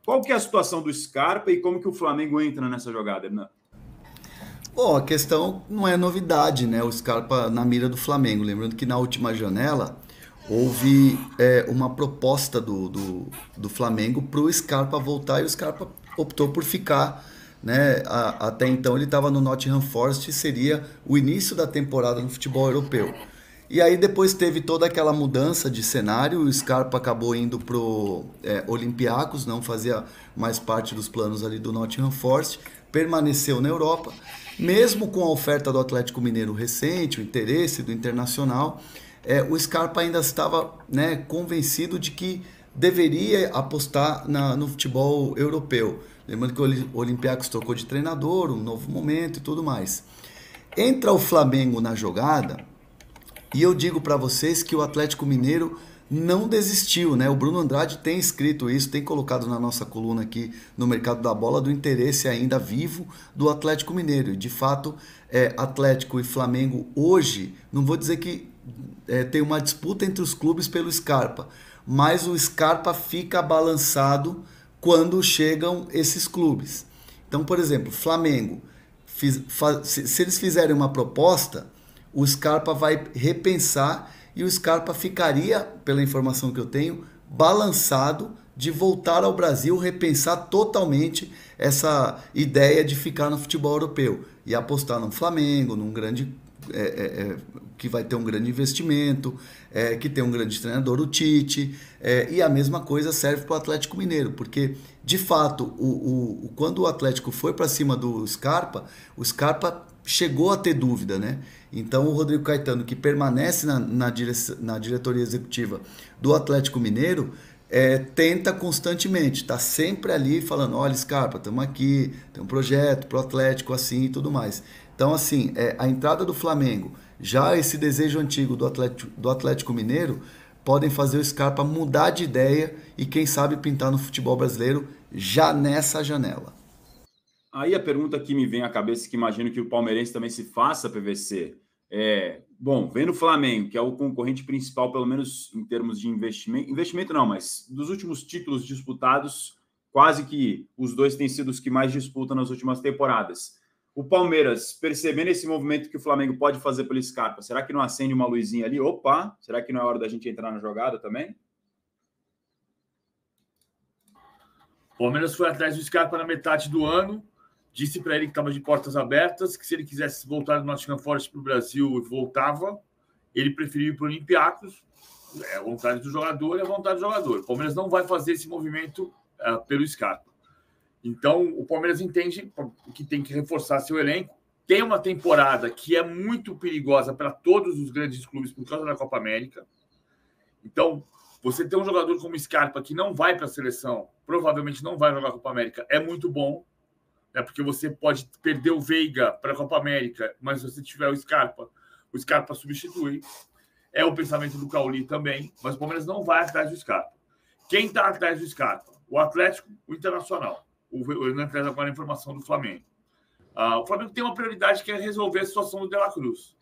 Qual que é a situação do Scarpa e como que o Flamengo entra nessa jogada, Hernan? Bom, a questão não é novidade, né? O Scarpa na mira do Flamengo. Lembrando que na última janela houve uma proposta do Flamengo para o Scarpa voltar e o Scarpa optou por ficar. Né? Até então ele estava no Nottingham Forest e seria o início da temporada no futebol europeu. E aí depois teve toda aquela mudança de cenário, o Scarpa acabou indo pro Olympiacos, não fazia mais parte dos planos ali do Nottingham Forest, permaneceu na Europa, mesmo com a oferta do Atlético Mineiro recente, o interesse do Internacional, o Scarpa ainda estava, né, convencido de que deveria apostar no futebol europeu. Lembrando que o Olympiacos trocou de treinador, um novo momento e tudo mais. Entra o Flamengo na jogada e eu digo para vocês que o Atlético Mineiro não desistiu, né? O Bruno Andrade tem escrito isso, tem colocado na nossa coluna aqui no Mercado da Bola do interesse ainda vivo do Atlético Mineiro. E de fato, Atlético e Flamengo hoje, não vou dizer que tem uma disputa entre os clubes pelo Scarpa, mas o Scarpa fica balançado quando chegam esses clubes. Então, por exemplo, Flamengo, se eles fizerem uma proposta, o Scarpa vai repensar e o Scarpa ficaria, pela informação que eu tenho, balançado de voltar ao Brasil, repensar totalmente essa ideia de ficar no futebol europeu e apostar no Flamengo, num grande que vai ter um grande investimento, que tem um grande treinador, o Tite, e a mesma coisa serve para o Atlético Mineiro, porque de fato, quando o Atlético foi para cima do Scarpa, o Scarpa chegou a ter dúvida, né? Então o Rodrigo Caetano, que permanece na diretoria executiva do Atlético Mineiro, tenta constantemente, está sempre ali falando, olha Scarpa, estamos aqui, tem um projeto pro Atlético assim e tudo mais. Então assim, a entrada do Flamengo, já esse desejo antigo do Atlético Mineiro, podem fazer o Scarpa mudar de ideia e quem sabe pintar no futebol brasileiro já nessa janela. Aí a pergunta que me vem à cabeça, que imagino que o palmeirense também se faça, PVC, bom, vendo o Flamengo, que é o concorrente principal, pelo menos em termos de investimento não, mas dos últimos títulos disputados, quase que os dois têm sido os que mais disputam nas últimas temporadas. O Palmeiras, percebendo esse movimento que o Flamengo pode fazer pelo Scarpa, será que não acende uma luzinha ali? Opa, será que não é hora da gente entrar na jogada também? O Palmeiras foi atrás do Scarpa na metade do ano, disse para ele que estava de portas abertas, que se ele quisesse voltar do Nottingham Forest para o Brasil, voltava. Ele preferiu ir para o Olympiacos. É a vontade do jogador, é a vontade do jogador. O Palmeiras não vai fazer esse movimento pelo Scarpa. Então, o Palmeiras entende que tem que reforçar seu elenco. Tem uma temporada que é muito perigosa para todos os grandes clubes por causa da Copa América. Então, você ter um jogador como Scarpa que não vai para a seleção, provavelmente não vai jogar a Copa América, é muito bom, né? Porque você pode perder o Veiga para a Copa América, mas se você tiver o Scarpa substitui. É o pensamento do Cauli também, mas o Palmeiras não vai atrás do Scarpa. Quem está atrás do Scarpa? O Atlético, o Internacional. O Hernan traz agora a informação do Flamengo. O Flamengo tem uma prioridade que é resolver a situação do De La Cruz.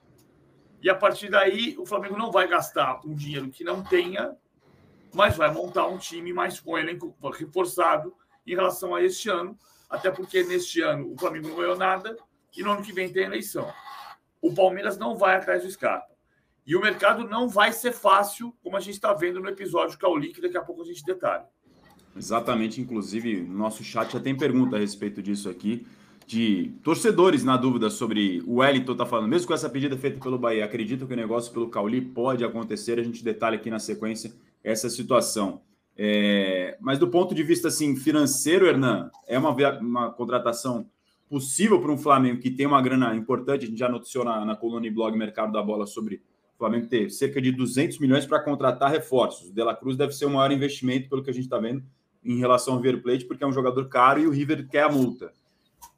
E a partir daí, o Flamengo não vai gastar um dinheiro que não tenha, mas vai montar um time mais com elenco reforçado em relação a este ano, até porque neste ano o Flamengo não ganhou nada e no ano que vem tem eleição. O Palmeiras não vai atrás do Scarpa. E o mercado não vai ser fácil, como a gente está vendo no episódio Cauli, que daqui a pouco a gente detalha. Exatamente, inclusive no nosso chat já tem pergunta a respeito disso aqui, de torcedores na dúvida sobre o Wellington tá falando, mesmo com essa pedida feita pelo Bahia, acredito que o negócio pelo Cauli pode acontecer, a gente detalha aqui na sequência essa situação. Mas do ponto de vista assim, financeiro, Hernan, é uma contratação possível para um Flamengo que tem uma grana importante, a gente já noticiou na coluna e blog Mercado da Bola sobre o Flamengo ter cerca de 200 milhões para contratar reforços. O De La Cruz deve ser o maior investimento, pelo que a gente está vendo, em relação ao River Plate, porque é um jogador caro e o River quer a multa.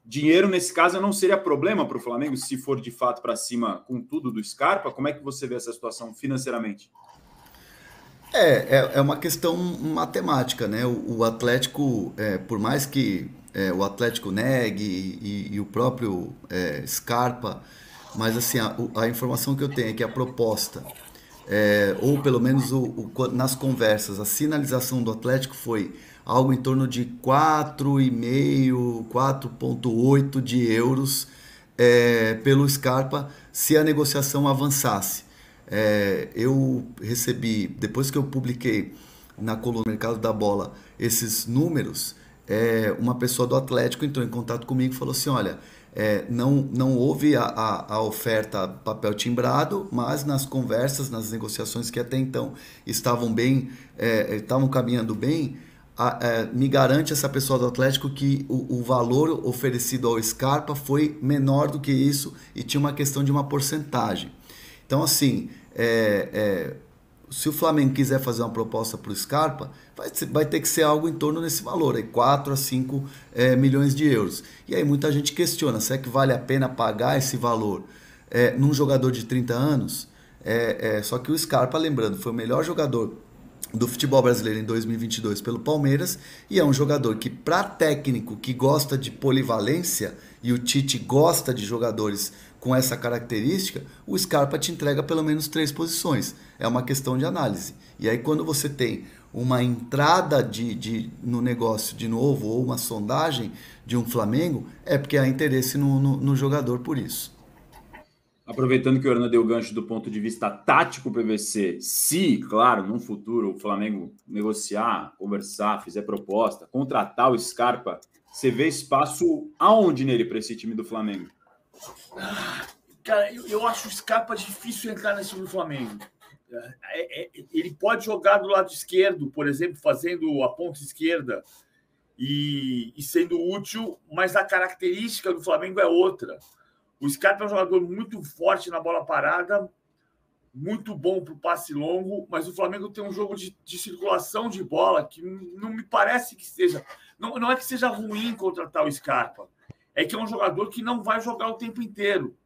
Dinheiro, nesse caso, não seria problema para o Flamengo, se for de fato para cima com tudo do Scarpa? Como é que você vê essa situação financeiramente? É uma questão matemática, né? O Atlético, por mais que o Atlético negue e o próprio Scarpa, mas assim, a informação que eu tenho é que a proposta, ou pelo menos nas conversas, a sinalização do Atlético foi algo em torno de 4,5, 4,8 de euros pelo Scarpa se a negociação avançasse. Eu recebi, depois que eu publiquei na coluna Mercado da Bola esses números, uma pessoa do Atlético entrou em contato comigo e falou assim, olha, não houve a oferta papel timbrado, mas nas conversas, nas negociações que até então estavam caminhando bem, me garante essa pessoa do Atlético que o valor oferecido ao Scarpa foi menor do que isso e tinha uma questão de uma porcentagem. Então, assim, se o Flamengo quiser fazer uma proposta para o Scarpa, vai ter que ser algo em torno desse valor, 4 a 5 milhões de euros. E aí muita gente questiona, será que vale a pena pagar esse valor num jogador de 30 anos? Só que o Scarpa, lembrando, foi o melhor jogador do futebol brasileiro em 2022 pelo Palmeiras, e é um jogador que, para técnico que gosta de polivalência, e o Tite gosta de jogadores com essa característica, o Scarpa te entrega pelo menos 3 posições. É uma questão de análise. E aí quando você tem uma entrada no negócio de novo, ou uma sondagem de um Flamengo, é porque há interesse no jogador por isso. Aproveitando que o Hernan deu gancho do ponto de vista tático PVC, se, claro, num futuro o Flamengo negociar, conversar, fizer proposta, contratar o Scarpa, você vê espaço aonde nele para esse time do Flamengo? Cara, eu acho o Scarpa difícil entrar nesse time do Flamengo. Ele pode jogar do lado esquerdo, por exemplo, fazendo a ponta esquerda e sendo útil, mas a característica do Flamengo é outra. O Scarpa é um jogador muito forte na bola parada, muito bom para o passe longo, mas o Flamengo tem um jogo de circulação de bola que não me parece que seja... Não é que seja ruim contratar o Scarpa, é que é um jogador que não vai jogar o tempo inteiro.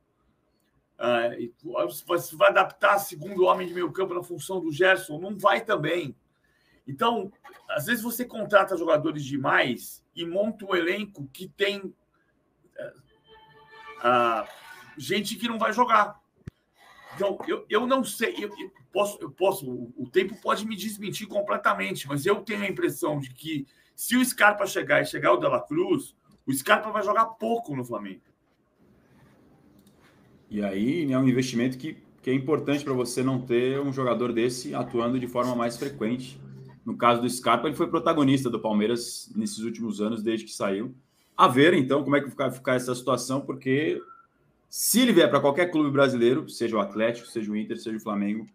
Você vai adaptar segundo homem de meio campo na função do Gerson? Não vai também. Então, às vezes você contrata jogadores demais e monta um elenco que tem... gente que não vai jogar. Então, eu não sei, eu posso, o tempo pode me desmentir completamente, mas eu tenho a impressão de que se o Scarpa chegar o De La Cruz, o Scarpa vai jogar pouco no Flamengo. E aí é um investimento que é importante para você não ter um jogador desse atuando de forma mais frequente. No caso do Scarpa, ele foi protagonista do Palmeiras nesses últimos anos, desde que saiu. A ver, então, como é que vai ficar essa situação, porque se ele vier para qualquer clube brasileiro, seja o Atlético, seja o Inter, seja o Flamengo,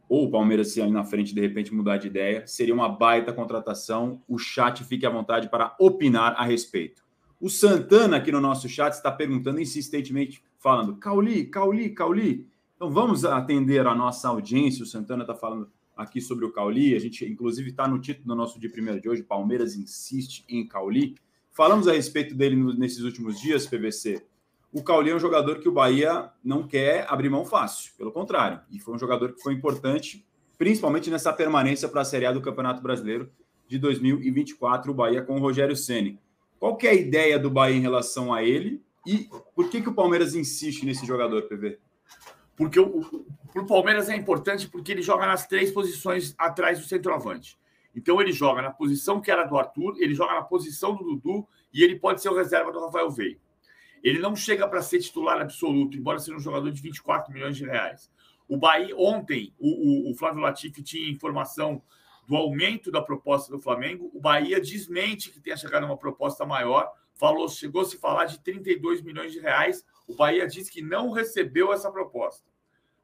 ou o Palmeiras, se ali na frente, de repente, mudar de ideia, seria uma baita contratação. O chat fique à vontade para opinar a respeito. O Santana, aqui no nosso chat, está perguntando insistentemente, falando, Cauli. Então, vamos atender a nossa audiência. O Santana está falando aqui sobre o Cauli. A gente, inclusive, está no título do nosso dia primeiro de hoje, Palmeiras insiste em Cauli. Falamos a respeito dele nesses últimos dias, PVC. O Cauli é um jogador que o Bahia não quer abrir mão fácil, pelo contrário. E foi um jogador que foi importante, principalmente nessa permanência para a Série A do Campeonato Brasileiro de 2024, o Bahia com o Rogério Ceni. Qual que é a ideia do Bahia em relação a ele e por que o Palmeiras insiste nesse jogador, PV? Porque para o Palmeiras é importante porque ele joga nas 3 posições atrás do centroavante. Então ele joga na posição que era do Arthur, ele joga na posição do Dudu e ele pode ser o reserva do Rafael Veiga. Ele não chega para ser titular absoluto, embora seja um jogador de 24 milhões de reais. O Bahia, ontem, o Flávio Latifi tinha informação do aumento da proposta do Flamengo. O Bahia desmente que tenha chegado a uma proposta maior, chegou a se falar de 32 milhões de reais. O Bahia diz que não recebeu essa proposta.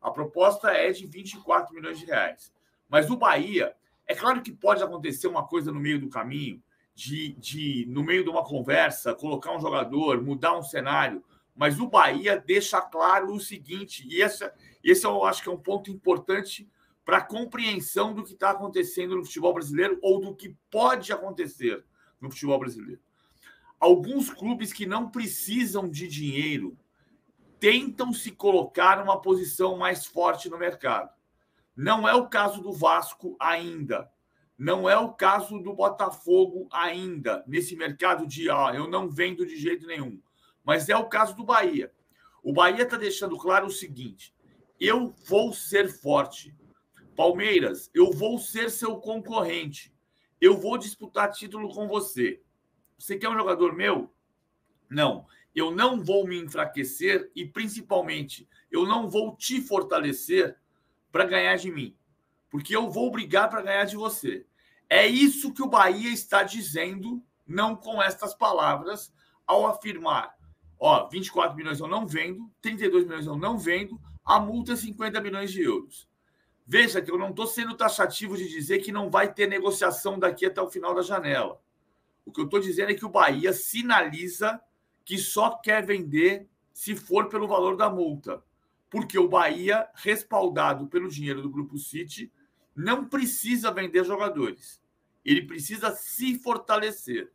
A proposta é de 24 milhões de reais. Mas o Bahia, é claro que pode acontecer uma coisa no meio do caminho, no meio de uma conversa, colocar um jogador, mudar um cenário, mas o Bahia deixa claro o seguinte, e esse eu acho que é um ponto importante para a compreensão do que está acontecendo no futebol brasileiro ou do que pode acontecer no futebol brasileiro. Alguns clubes que não precisam de dinheiro tentam se colocar numa posição mais forte no mercado. Não é o caso do Vasco ainda. Não é o caso do Botafogo ainda, nesse mercado de eu não vendo de jeito nenhum. Mas é o caso do Bahia. O Bahia está deixando claro o seguinte, eu vou ser forte. Palmeiras, eu vou ser seu concorrente. eu vou disputar título com você. Você quer um jogador meu? Não. Eu não vou me enfraquecer e, principalmente, eu não vou te fortalecer para ganhar de mim. Porque eu vou brigar para ganhar de você. É isso que o Bahia está dizendo, não com estas palavras, ao afirmar: 24 milhões eu não vendo, 32 milhões eu não vendo, a multa é 50 milhões de euros. Veja que eu não estou sendo taxativo de dizer que não vai ter negociação daqui até o final da janela. O que eu estou dizendo é que o Bahia sinaliza que só quer vender se for pelo valor da multa. Porque o Bahia, respaldado pelo dinheiro do Grupo City, não precisa vender jogadores. Ele precisa se fortalecer.